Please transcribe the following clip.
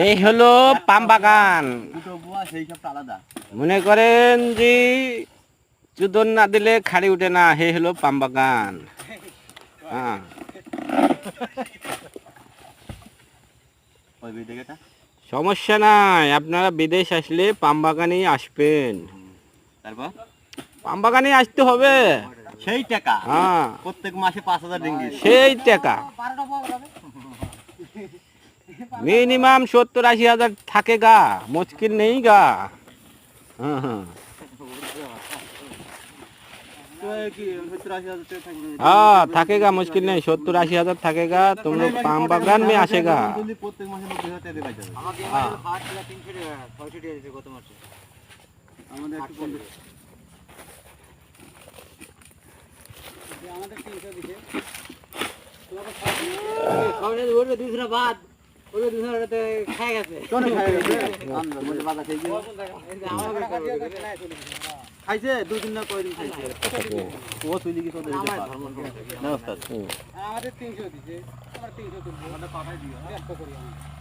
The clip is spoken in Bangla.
এই হলো পাম বাগান। মনে করেন যে চুদন না দিলে খাড়ি উঠে না, হে হলো পাম বাগান। হ্যাঁ, সমস্যা নাই, আপনারা বিদেশ আসলে পাম বাগানেই আসবেন। পাম বাগানে আসতে হবে, সেই টাকা হ্যাঁ প্রত্যেক মাসে 5,000 রিঙ্গিত। সেই টাকা মিনিমাম 70-80 হাজার থাকে গা, মুশকিল নেই গা। হ্যাঁ হ্যাঁ हाँ থাকেগা, মুশকিল নেই, 70-80 হাজার থাকেগা। तुम लोग पाम बागान में आसेगा। প্রত্যেক মাসে 90,000 টাকা দিয়ে পাইতে হবে। আমাদের মাসে 300 টাকা 600 টাকা দিতে গত মাসে। আমাদের একটু কম দিচ্ছে। আমাদের 300 দিছে। তোমাকে খাওয়ালে ওরে 200 টাকা বাদ, ওরে 200 টাকা খায় গেছে। কোন খায় গেছে? আমরা মধ্যে বাধা খাই গেছে। খাইছে 2 দিন না কয়দিন খাইছে। ও চলে গেছে ওদের না ওস্তাদ। আমাদের 300 দিছে, আমরা 300 তুলবো, আমাদের পাঠাই দিও, ব্যস্ত করি আমরা।